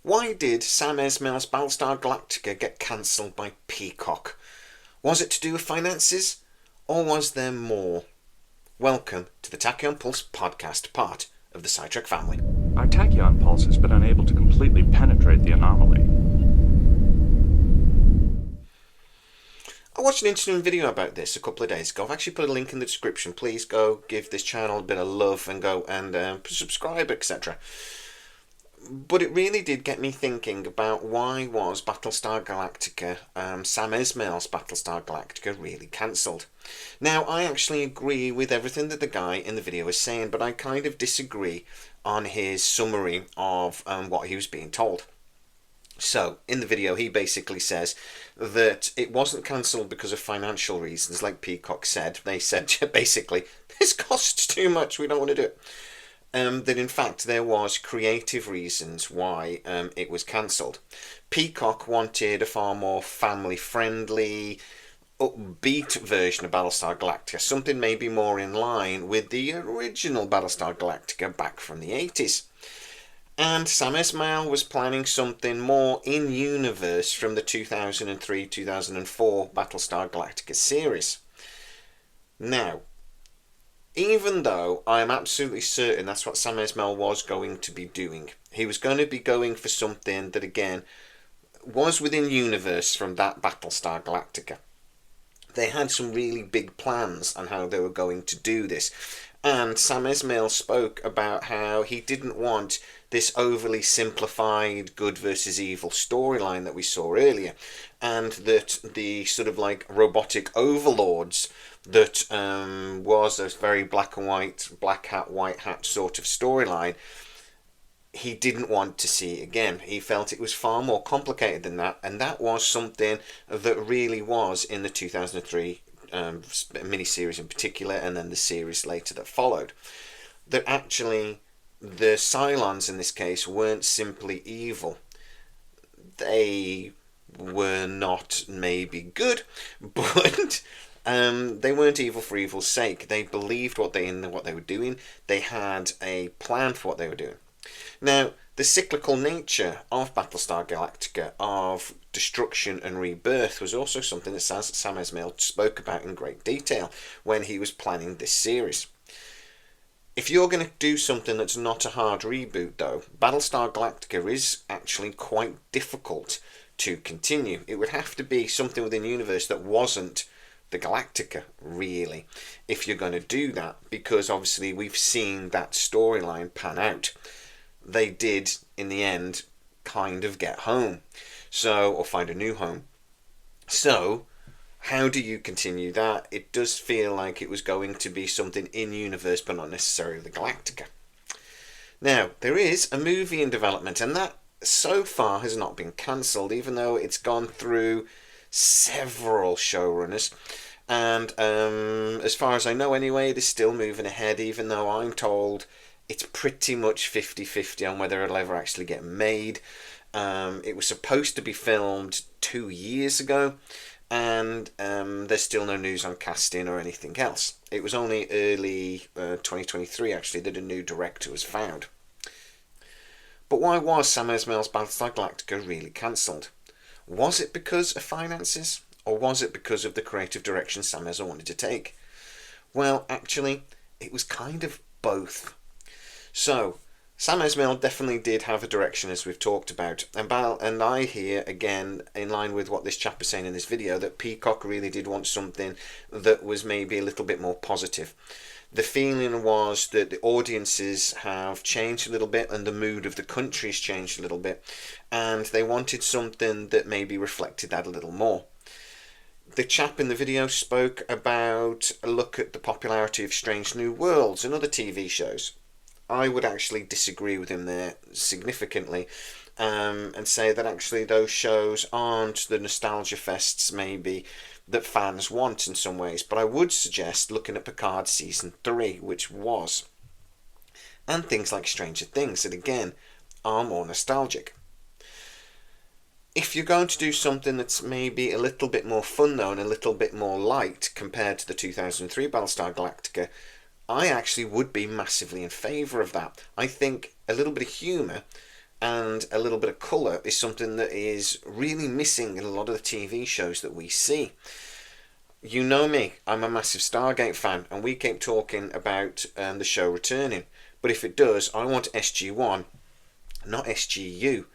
Why did Sam Esmail's Battlestar Galactica get cancelled by Peacock? Was it to do with finances? Or was there more? Welcome to the Tachyon Pulse podcast, part of the scitrek family. Our tachyon pulse has been unable to completely penetrate the anomaly. I watched an interesting video about this a couple of days ago. I've actually put a link in the description. Please go give this channel a bit of love and go and subscribe, etc. But it really did get me thinking about why was Battlestar Galactica, Sam Esmail's Battlestar Galactica, really cancelled. Now, I actually agree with everything that the guy in the video is saying, but I kind of disagree on his summary of what he was being told. So, in the video, he basically says that it wasn't cancelled because of financial reasons, like Peacock said. They said, basically, this costs too much, we don't want to do it. That in fact there was creative reasons why it was cancelled. Peacock wanted a far more family-friendly, upbeat version of Battlestar Galactica, something maybe more in line with the original Battlestar Galactica back from the 80s. And Sam Esmail was planning something more in-universe from the 2003-2004 Battlestar Galactica series. Now, even though I am absolutely certain that's what Sam Esmail was going to be doing, he was going to be going for something that, again, was within universe from that Battlestar Galactica. They had some really big plans on how they were going to do this. And Sam Esmail spoke about how he didn't want this overly simplified good versus evil storyline that we saw earlier, and that the sort of like robotic overlords that was a very black and white, black hat, white hat sort of storyline, he didn't want to see again. He felt it was far more complicated than that, and that was something that really was in the 2003 miniseries in particular, and then the series later that followed. That actually the Cylons in this case weren't simply evil. They were not maybe good, but they weren't evil for evil's sake. They believed what they were doing. They had a plan for what they were doing. Now, the cyclical nature of Battlestar Galactica, of destruction and rebirth, was also something that Sam Esmail spoke about in great detail when he was planning this series. If you're going to do something that's not a hard reboot, though, Battlestar Galactica is actually quite difficult to continue. It would have to be something within the universe that wasn't the Galactica, really, if you're going to do that, because obviously we've seen that storyline pan out. They did, in the end, kind of get home, or find a new home. So, how do you continue that? It does feel like it was going to be something in-universe, but not necessarily the Galactica. Now, there is a movie in development, and that so far has not been cancelled, even though it's gone through several showrunners. And as far as I know anyway, it is still moving ahead, even though I'm told it's pretty much 50-50 on whether it'll ever actually get made. It was supposed to be filmed 2 years ago, and there's still no news on casting or anything else. It was only early 2023 actually that a new director was found. But why was Sam Esmail's Battlestar Galactica really cancelled? Was it because of finances, or was it because of the creative direction Sam Esmail wanted to take? Well, actually, it was kind of both. So, Sam Esmail definitely did have a direction, as we've talked about, and I hear, again, in line with what this chap is saying in this video, that Peacock really did want something that was maybe a little bit more positive. The feeling was that the audiences have changed a little bit, and the mood of the country has changed a little bit, and they wanted something that maybe reflected that a little more. The chap in the video spoke about a look at the popularity of Strange New Worlds and other TV shows. I would actually disagree with him there significantly, and say that actually those shows aren't the nostalgia fests maybe that fans want in some ways, but I would suggest looking at Picard Season 3, which was, and things like Stranger Things that again are more nostalgic. If you're going to do something that's maybe a little bit more fun though, and a little bit more light compared to the 2003 Battlestar Galactica, I actually would be massively in favour of that. I think a little bit of humour and a little bit of colour is something that is really missing in a lot of the TV shows that we see. You know me, I'm a massive Stargate fan, and we keep talking about the show returning. But if it does, I want SG-1, not SGU.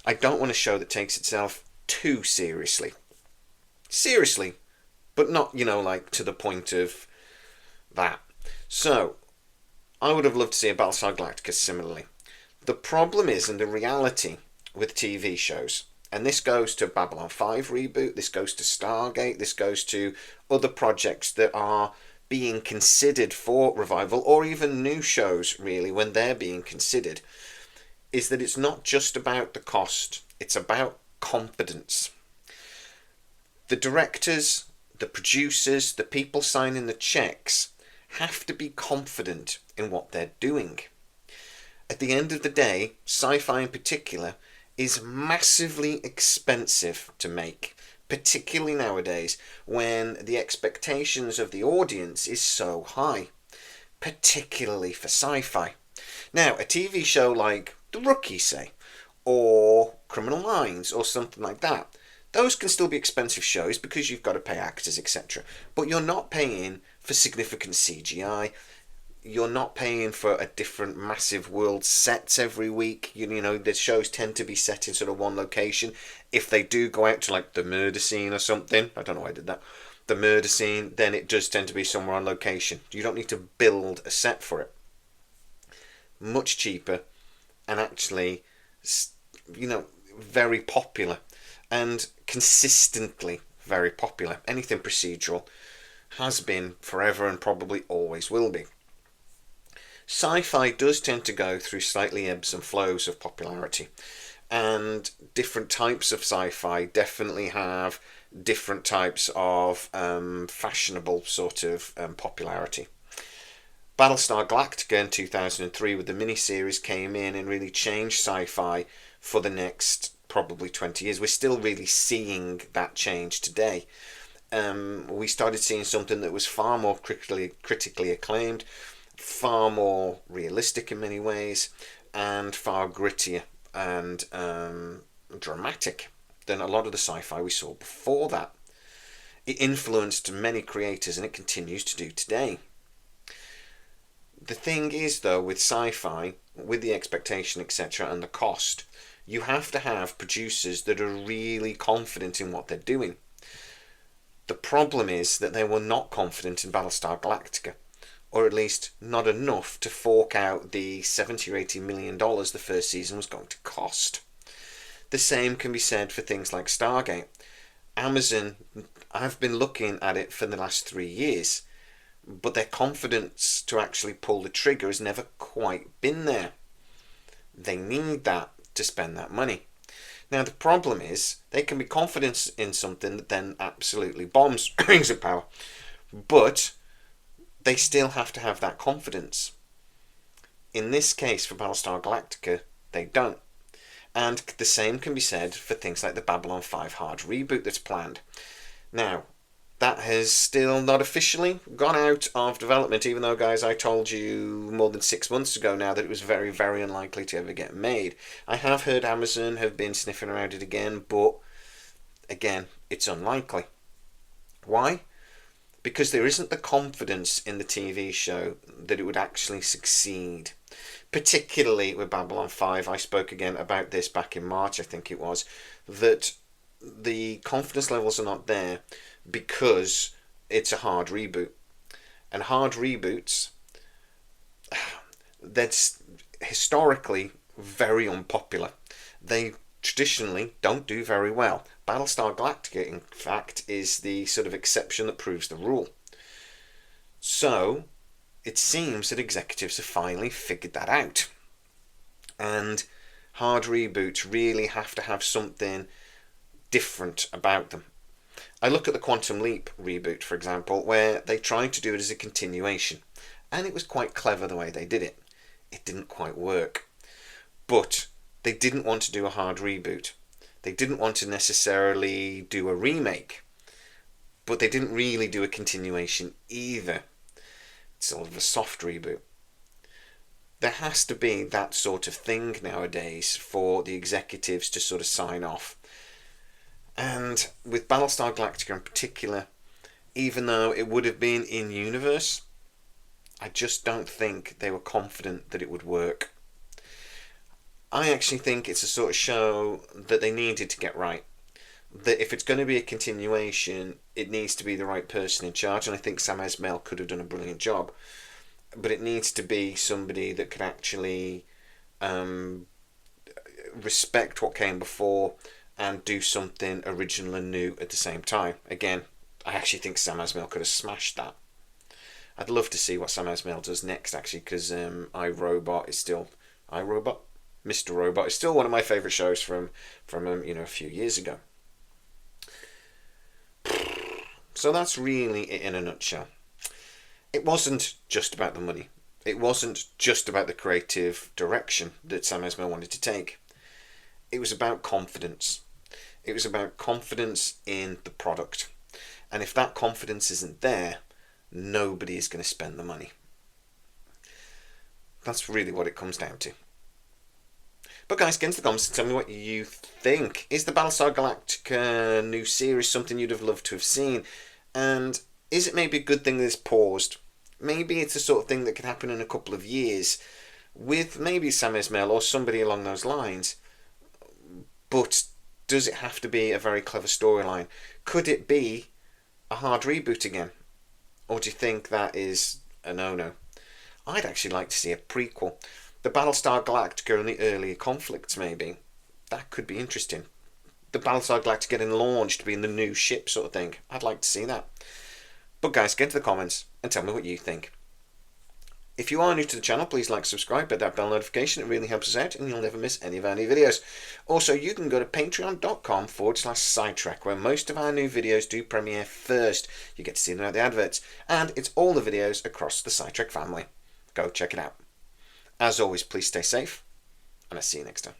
I don't want a show that takes itself too seriously. Seriously, but not, like to the point of that. So, I would have loved to see a Battlestar Galactica similarly. The problem is, and the reality with TV shows, and this goes to Babylon 5 reboot, this goes to Stargate, this goes to other projects that are being considered for revival, or even new shows, really, when they're being considered, is that it's not just about the cost, it's about confidence. The directors, the producers, the people signing the checks have to be confident in what they're doing. At the end of the day, sci-fi in particular is massively expensive to make, particularly nowadays when the expectations of the audience is so high, particularly for sci-fi. Now, a TV show like The Rookie, say, or Criminal Minds, or something like that, those can still be expensive shows because you've got to pay actors, etc. But you're not paying for significant CGI. You're not paying for a different massive world sets every week. The shows tend to be set in sort of one location. If they do go out to like the murder scene or something, I don't know why I did that, the murder scene, then it does tend to be somewhere on location. You don't need to build a set for it. Much cheaper, and actually, very popular, and consistently very popular. Anything procedural has been forever and probably always will be. Sci-fi does tend to go through slightly ebbs and flows of popularity, and different types of sci-fi definitely have different types of fashionable sort of popularity. Battlestar Galactica in 2003 with the miniseries came in and really changed sci-fi for the next probably 20 years. We're still really seeing that change today. We started seeing something that was far more critically acclaimed, far more realistic in many ways, and far grittier and dramatic than a lot of the sci-fi we saw before that. It influenced many creators, and it continues to do today. The thing is, though, with sci-fi, with the expectation, etc., and the cost, you have to have producers that are really confident in what they're doing. The problem is that they were not confident in Battlestar Galactica, or at least not enough to fork out the $70 or $80 million the first season was going to cost. The same can be said for things like Stargate. Amazon, I've been looking at it for the last 3 years, but their confidence to actually pull the trigger has never quite been there. They need that to spend that money. Now, the problem is they can be confident in something that then absolutely bombs Rings of Power, but they still have to have that confidence. In this case, for Battlestar Galactica, they don't. And the same can be said for things like the Babylon 5 hard reboot that's planned. Now, that has still not officially gone out of development, even though, guys, I told you more than 6 months ago now that it was very, very unlikely to ever get made. I have heard Amazon have been sniffing around it again, but again, it's unlikely. Why? Because there isn't the confidence in the TV show that it would actually succeed. Particularly with Babylon 5, I spoke again about this back in March, I think it was, that the confidence levels are not there because it's a hard reboot. And hard reboots, that's historically very unpopular. They traditionally don't do very well. Battlestar Galactica, in fact, is the sort of exception that proves the rule. So, it seems that executives have finally figured that out. And hard reboots really have to have something different about them. I look at the Quantum Leap reboot, for example, where they tried to do it as a continuation. And it was quite clever the way they did it. It didn't quite work. But they didn't want to do a hard reboot. They didn't want to necessarily do a remake. But they didn't really do a continuation either. It's sort of a soft reboot. There has to be that sort of thing nowadays for the executives to sort of sign off. And with Battlestar Galactica in particular, even though it would have been in universe, I just don't think they were confident that it would work. I actually think it's a sort of show that they needed to get right. That if it's going to be a continuation, it needs to be the right person in charge, and I think Sam Esmail could have done a brilliant job. But it needs to be somebody that could actually respect what came before and do something original and new at the same time. Again, I actually think Sam Esmail could have smashed that. I'd love to see what Sam Esmail does next, actually, because iRobot is still... iRobot? Mr. Robot is still one of my favourite shows from a few years ago. So that's really it in a nutshell. It wasn't just about the money. It wasn't just about the creative direction that Sam Esmail wanted to take. It was about confidence. It was about confidence in the product. And if that confidence isn't there, nobody is going to spend the money. That's really what it comes down to. But guys, get into the comments and tell me what you think. Is the Battlestar Galactica new series something you'd have loved to have seen? And is it maybe a good thing that it's paused? Maybe it's the sort of thing that could happen in a couple of years with maybe Sam Esmail or somebody along those lines. But does it have to be a very clever storyline? Could it be a hard reboot again? Or do you think that is a no-no? I'd actually like to see a prequel. The Battlestar Galactica and the earlier conflicts, maybe. That could be interesting. The Battlestar Galactica getting launched, being the new ship sort of thing. I'd like to see that. But guys, get into the comments and tell me what you think. If you are new to the channel, please like, subscribe, hit that bell notification. It really helps us out and you'll never miss any of our new videos. Also, you can go to patreon.com/scitrek, where most of our new videos do premiere first. You get to see them at the adverts. And it's all the videos across the scitrek family. Go check it out. As always, please stay safe, and I'll see you next time.